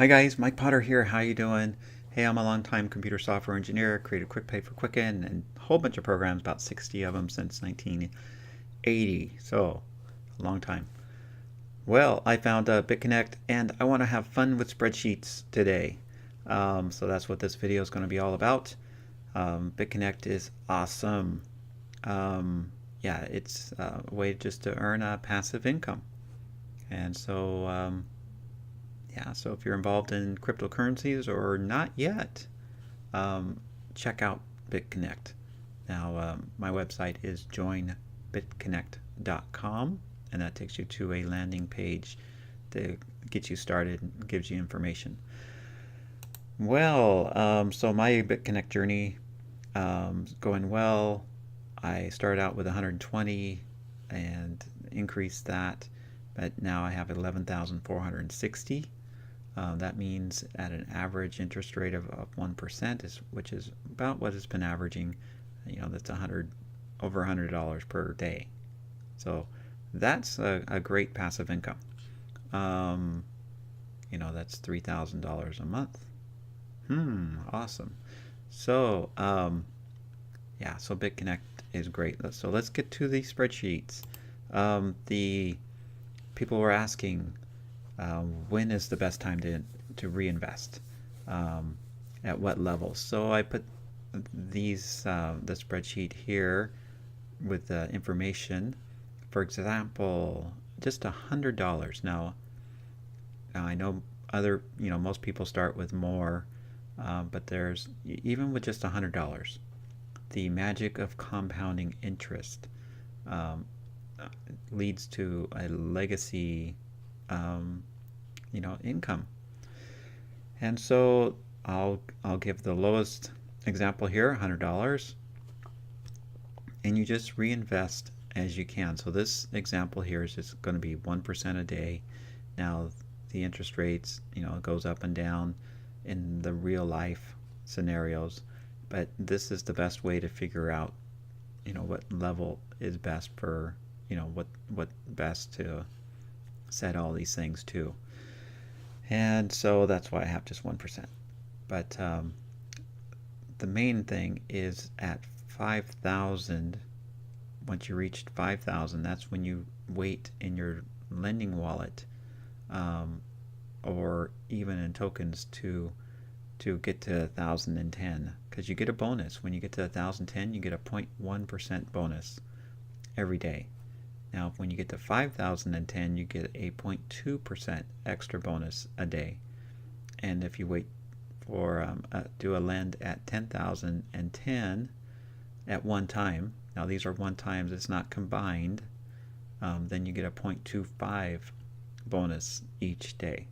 Hi guys, Mike Potter here. How you doing? Hey, I'm a longtime computer software engineer, created QuickPay for Quicken and a whole bunch of programs, about 60 of them since 1980. So, a long time. Well, I found BitConnect and I want to have fun with spreadsheets today. So that's what this video is going to be all about. BitConnect is awesome. Yeah, it's a way just to earn a passive income. And yeah, so if you're involved in cryptocurrencies or not yet, um, check out BitConnect. Now, my website is joinbitconnect.com, and that takes you to a landing page to get you started and gives you information. Well, so my BitConnect journey is going well. I started out with 120 and increased that, but now I have 11,460. That means at an average interest rate of 1%, which is about what it's been averaging. That's over $100 per day. So that's a great passive income. Um, that's $3,000 a month. Awesome. So yeah, so BitConnect is great. So let's get to the spreadsheets. The people were asking when is the best time to reinvest, at what level. So I put the spreadsheet here with the information. For example, just $100. Now I know most people start with more, but there's even with just $100, the magic of compounding interest um, leads to a legacy um, income. And so I'll give the lowest example here, $100, and you just reinvest as you can. So this example here is just going to be 1% a day. Now the interest rates, it goes up and down in the real life scenarios, but this is the best way to figure out, what level is best for, what best to set all these things to. And so that's why I have just 1%. But the main thing is at 5,000, once you reach 5,000, that's when you wait in your lending wallet, or even in tokens to get to 1,010, because you get a bonus. When you get to 1,010, you get a 0.1% bonus every day. Now, when you get to 5,010, you get a 0.2% extra bonus a day. And if you wait for do a lend at 10,010 at one time, now these are one times, it's not combined, then you get a 0.25 bonus each day.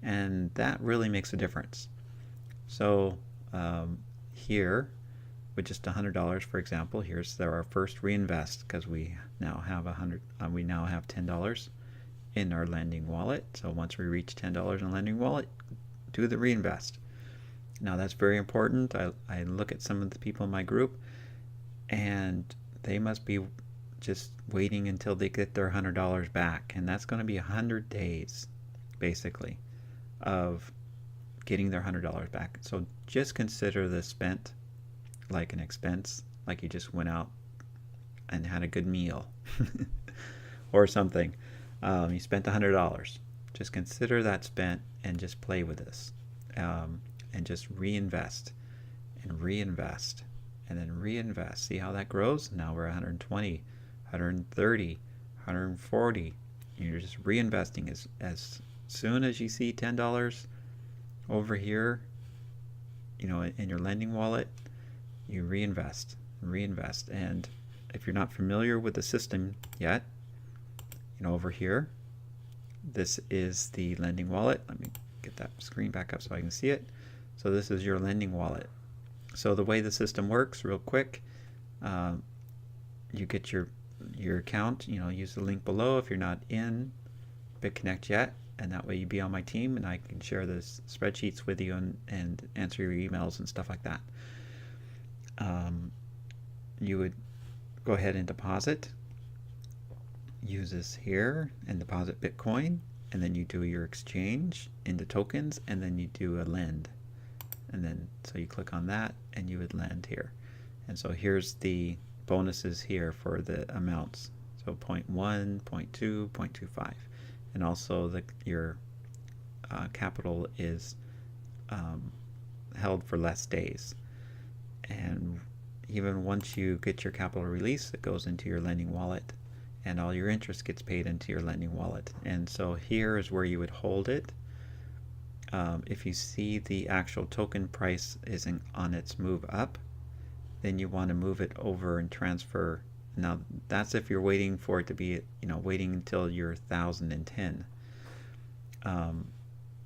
And that really makes a difference. So here, with just $100, for example, here's our first reinvest, because we now have $10 in our lending wallet. So once we reach $10 in the lending wallet, do the reinvest. Now that's very important. I look at some of the people in my group, and they must be just waiting until they get their $100 back, and that's going to be 100 days, basically, of getting their $100 back. So just consider the spent like an expense, like you just went out and had a good meal or something. You spent $100. Just consider that spent and just play with this, and just reinvest and reinvest and then reinvest. See how that grows? Now we're 120, 130, 140. You're just reinvesting as soon as you see $10 over here, in your lending wallet, you reinvest. And if you're not familiar with the system yet, over here, this is the lending wallet. Let me get that screen back up so I can see it. So this is your lending wallet. So the way the system works, real quick, you get your account. Use the link below if you're not in BitConnect yet, and that way you be on my team, and I can share the spreadsheets with you and answer your emails and stuff like that. You would go ahead and deposit. Use this here and deposit Bitcoin, and then you do your exchange into tokens, and then you do a lend. And then, so you click on that and you would lend here. And so here's the bonuses here for the amounts. So 0.1, 0.2, 0.25. And also your capital is held for less days. And even once you get your capital release, it goes into your lending wallet, and all your interest gets paid into your lending wallet. And so here is where you would hold it. If you see the actual token price is on its move up, then you want to move it over and transfer. Now that's if you're waiting for it to be, waiting until you're 1,010.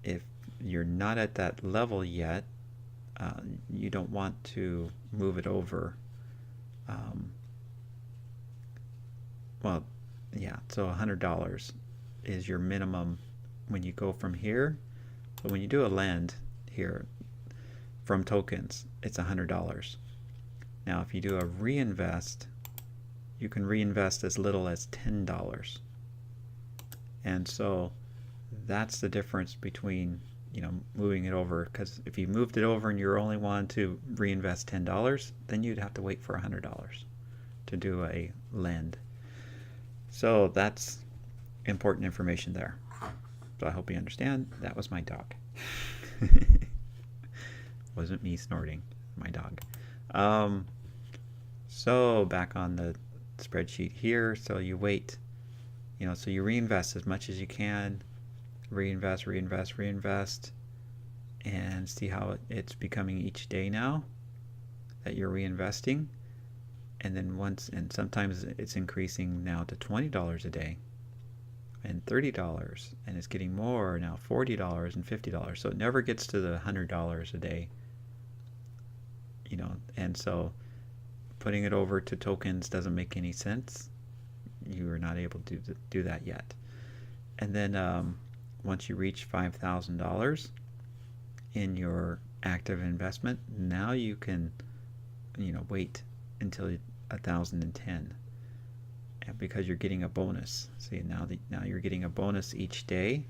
If you're not at that level yet, you don't want to move it over. Well, yeah, so $100 is your minimum when you go from here. So when you do a lend here from tokens, it's $100. Now if you do a reinvest, you can reinvest as little as $10. And so that's the difference between moving it over, because if you moved it over and you're only wanting to reinvest $10, then you'd have to wait for $100 to do a lend. So that's important information there. So I hope you understand. That was my dog. Wasn't me snorting, my dog. So back on the spreadsheet here, so you wait, so you reinvest as much as you can, reinvest, and see how it's becoming each day now that you're reinvesting. And then sometimes it's increasing now to $20 a day and $30, and it's getting more now, $40 and $50. So it never gets to the $100 a day, and so putting it over to tokens doesn't make any sense. You are not able to do that yet. And then once you reach $5,000 in your active investment, now you can wait until 1,010, and because you're getting a bonus. See, now you're getting a bonus each day,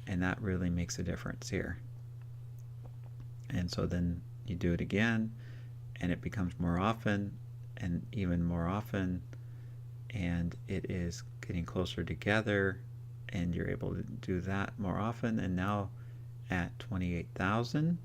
and that really makes a difference here. And so then you do it again, and it becomes more often and even more often, and it is getting closer together, and you're able to do that more often. And now at 28,000,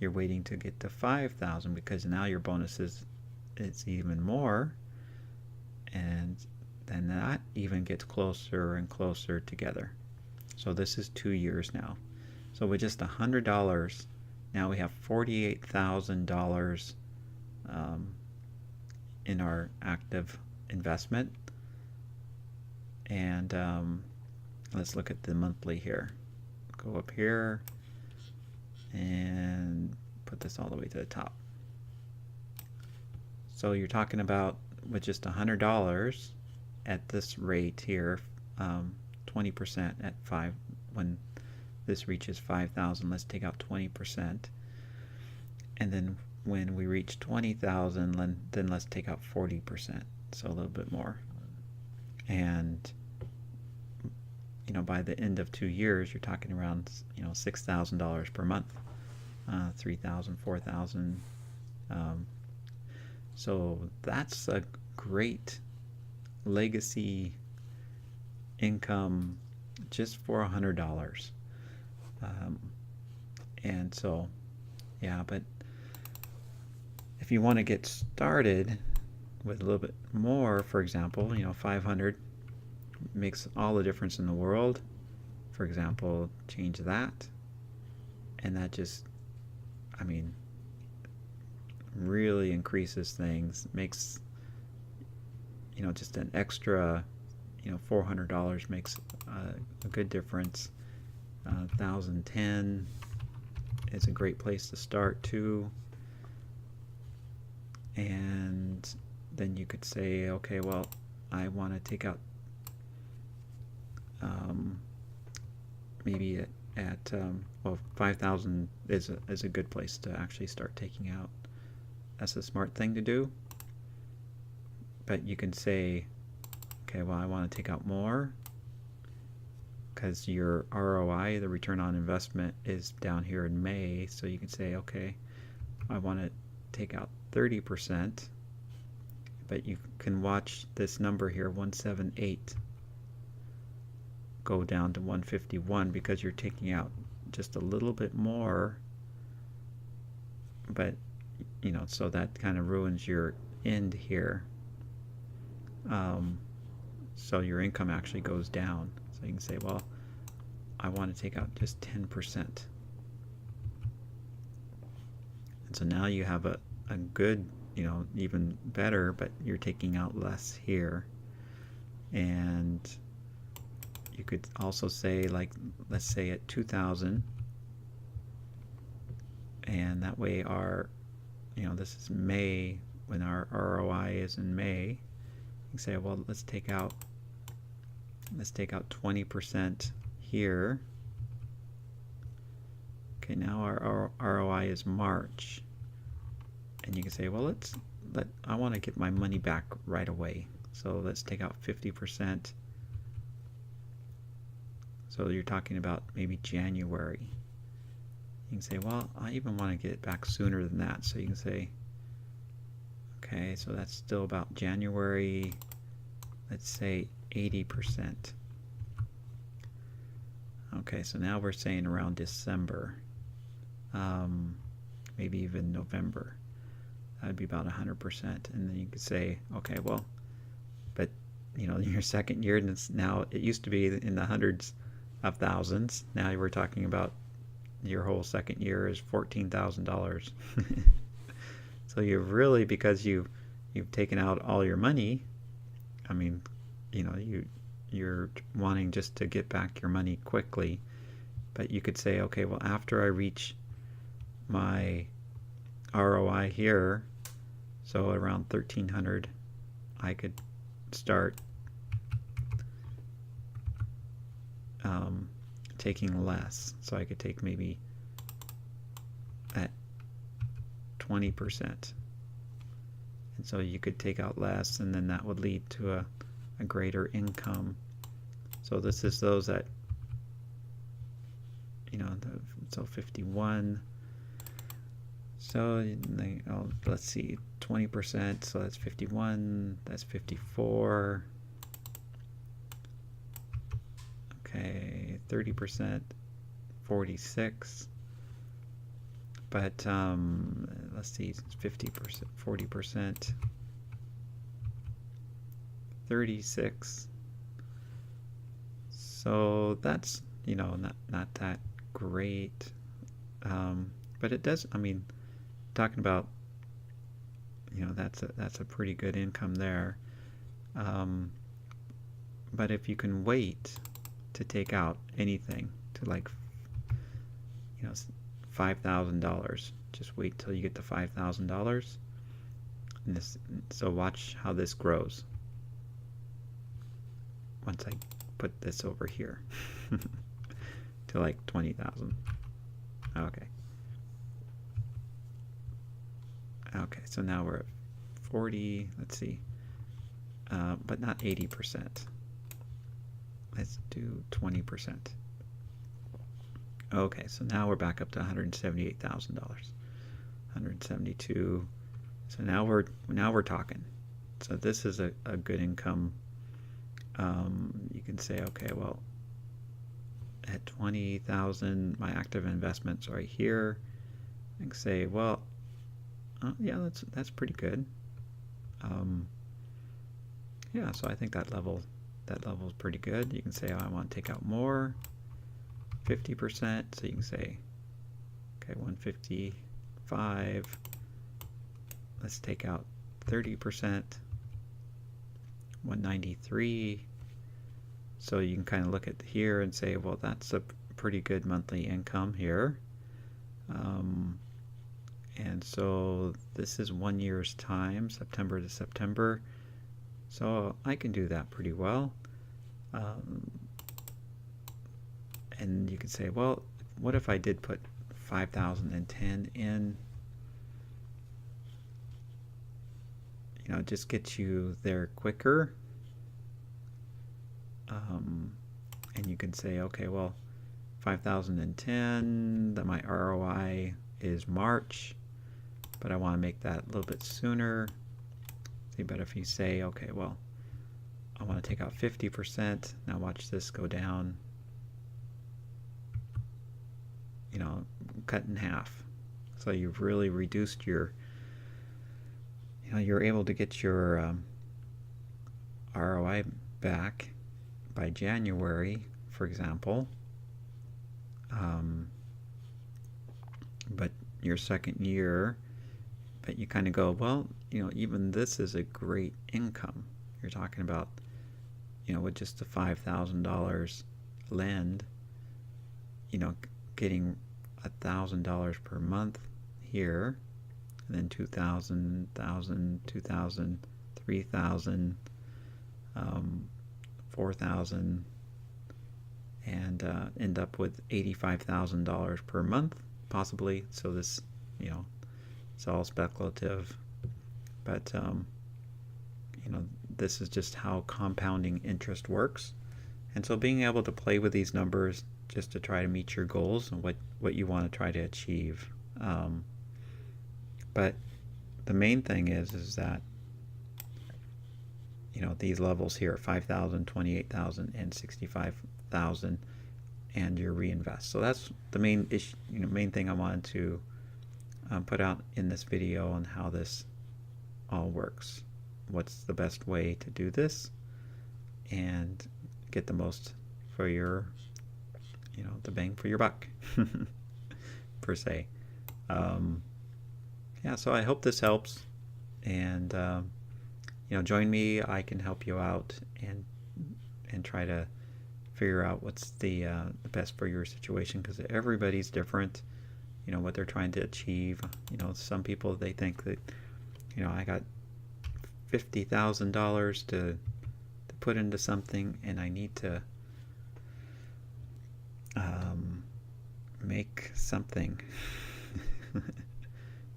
you're waiting to get to 5,000, because now your bonus is even more, and then that even gets closer and closer together. So this is 2 years now. So with just $100, now we have $48,000 in our active investment. And let's look at the monthly here. Go up here and put this all the way to the top. So you're talking about with just $100 at this rate here, 20% at 5. When this reaches 5,000, let's take out 20%, and then when we reach 20,000, then let's take out 40%, so a little bit more. And by the end of 2 years, you're talking around $6,000 per month, 3,000, 4,000. So that's a great legacy income just for $100. And so, yeah, but if you want to get started with a little bit more, for example, 500 makes all the difference in the world. For example, change that, and that just, really increases things, makes, just an extra, $400 makes a good difference. 1,010 is a great place to start too. And then you could say, okay, well, I want to take out maybe at 5,000 is a good place to actually start taking out. That's a smart thing to do. But you can say, okay, well, I want to take out more, because your ROI, the return on investment, is down here in May. So you can say, okay, I want to take out 30%, but you can watch this number here, 178, go down to 151 because you're taking out just a little bit more. But, you know, so that kind of ruins your end here. So your income actually goes down. So you can say, well, I want to take out just 10%. And so now you have a good, you know, even better, but you're taking out less here. And you could also say, like, let's say at 2,000, and that way our, you know, this is May, when our ROI is in May. You can say, well, let's take out 20% here. Okay, now our ROI is March, and you can say, well, I want to get my money back right away, so let's take out 50%. So you're talking about maybe January. You can say, well, I even want to get it back sooner than that. So you can say, okay, so that's still about January, let's say 80%. Okay, so now we're saying around December, maybe even November. That'd be about 100%. And then you could say, okay, well, but you know, your second year, now it used to be in the hundreds of thousands. Now we're talking about your whole second year is $14,000. So you're really, because you've taken out all your money, I mean, you know, you're wanting just to get back your money quickly. But you could say, okay, well, after I reach my ROI here, so around 1,300, I could start taking less. So I could take maybe at 20%. And so you could take out less, and then that would lead to a greater income. So this is those that, you know, so 51. So let's see, 20%, so that's 51, that's 54. Okay, 30%, 46. But let's see, 50%, 40%, 36. So that's, you know, not that great. But it does, I mean, talking about, you know, that's a pretty good income there. But if you can wait to take out anything to, like, you know, $5,000, just wait till you get to $5,000. And this, so watch how this grows once I put this over here to like 20,000. Okay. Okay, so now we're at 40, let's see, but not 80%. Let's do 20%. Okay, so now we're back up to $178,000, 172. So now we're talking. So this is a good income. You can say, okay, well, at 20,000, my active investments are right here. I can say, well, yeah, that's pretty good. Yeah, so I think that level is pretty good. You can say, oh, I want to take out more, 50%. So you can say, okay, 155. Let's take out 30%, 193. So you can kind of look at here and say, well, that's a pretty good monthly income here. And so this is 1 year's time, September to September. So I can do that pretty well. And you could say, well, what if I did put 5,010 in? You know, just get you there quicker. and you can say, okay, well, 5,010, that my ROI is March, but I want to make that a little bit sooner. See, but if you say, okay, well, I want to take out 50%, now watch this go down, you know, cut in half. So you've really reduced your, you know, you're able to get your ROI back by January, for example. But your second year, but you kind of go, well, you know, even this is a great income. You're talking about, you know, with just a $5,000 lend, you know, getting $1,000 per month here, and then 2,000, 1,000, 2,000, 3,000, 4,000, and end up with $85,000 per month, possibly. So this, you know, it's all speculative, but you know, this is just how compounding interest works. And so being able to play with these numbers just to try to meet your goals and what you want to try to achieve. But the main thing is that, you know, these levels here, 5,000, 28,000, and 65,000, and your reinvest. So that's the main issue, you know, main thing I wanted to put out in this video on how this all works. What's the best way to do this and get the most for your, you know, the bang for your buck, per se. Yeah, so I hope this helps, and you know, join me. I can help you out and try to figure out what's the best for your situation, because everybody's different. You know what they're trying to achieve. You know, some people, they think that, you know, I got $50,000 to put into something, and I need to make something.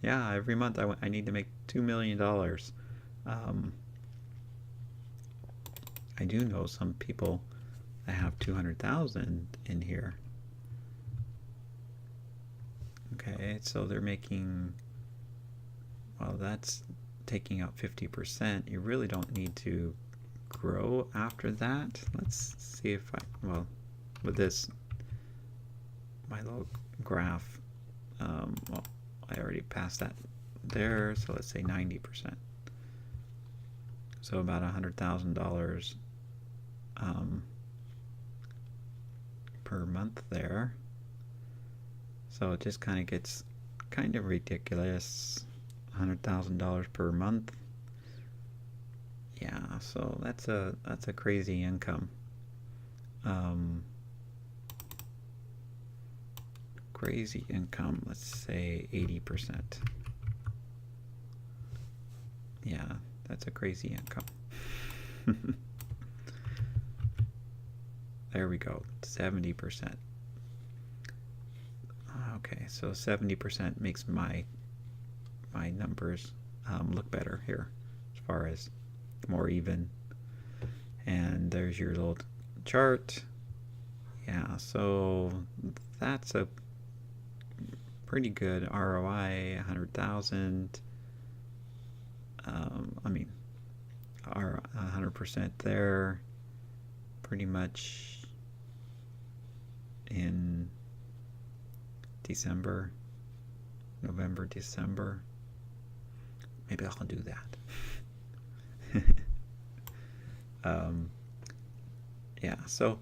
Yeah, every month I need to make $2 million. I do know some people that have 200,000 in here. Okay, so they're making, well, that's taking out 50%. You really don't need to grow after that. Let's see if well, with this, my little graph, well, I already passed that there, so let's say 90%. So about $100,000 per month there. So it just kind of gets kind of ridiculous. $100,000 per month. Yeah, so that's a crazy income. Crazy income. Let's say 80%. Yeah, that's a crazy income. There we go. 70%. Okay, so 70% makes my numbers look better here, as far as more even. And there's your little chart. Yeah, so that's a pretty good ROI. 100,000. I mean, 100% there. Pretty much in December, November, December. Maybe I'll do that. Yeah, so,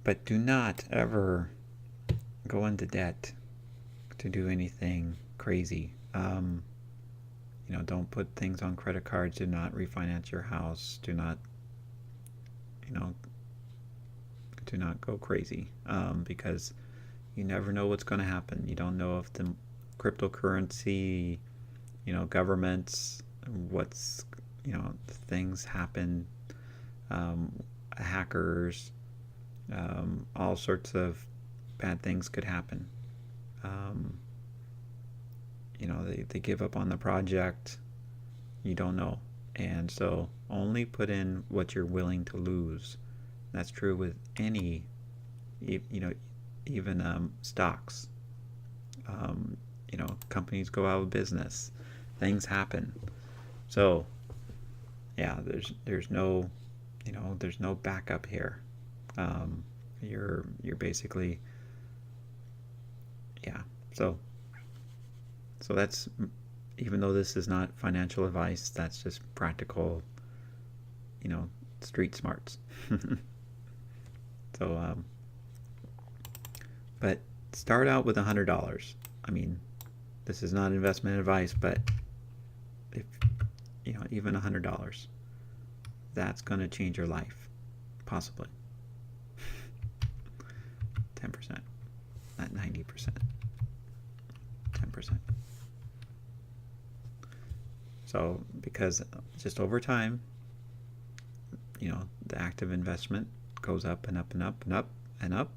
but do not ever go into debt to do anything crazy. You know, don't put things on credit cards. Do not refinance your house. Do not, you know, do not go crazy, because you never know what's going to happen. You don't know if the cryptocurrency, you know, governments, what's, you know, things happen, hackers, all sorts of bad things could happen. You know, they give up on the project. You don't know. And so only put in what you're willing to lose. That's true with any, even stocks. Companies go out of business. Things happen. So yeah, there's no, there's no backup here. You're basically, yeah. So that's, even though this is not financial advice, that's just practical, street smarts. So, but start out with $100. I mean, this is not investment advice, but if even $100, that's going to change your life, possibly. 10%, not 90%. 10%. So, because just over time, the active investment goes up and up and up and up and up.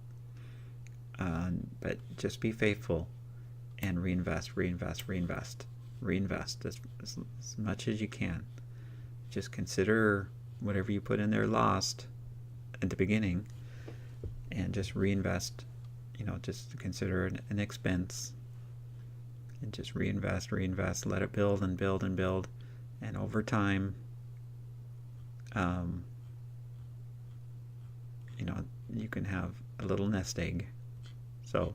But just be faithful and reinvest as much as you can. Just consider whatever you put in there lost at the beginning, and just reinvest. Just consider an expense, and just reinvest, let it build and build and build, and over time, you can have a little nest egg. So,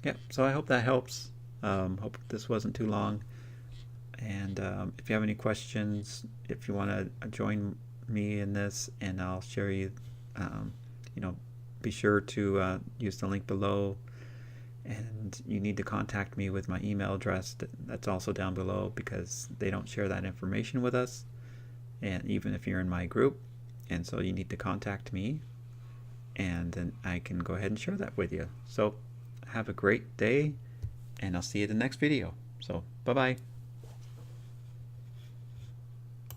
yeah, so I hope that helps. Hope this wasn't too long. And if you have any questions, if you want to join me in this, and I'll share you, be sure to use the link below. And you need to contact me with my email address. That's also down below, because they don't share that information with us, and even if you're in my group. And so you need to contact me, and then I can go ahead and share that with you. So have a great day, and I'll see you in the next video. So bye-bye.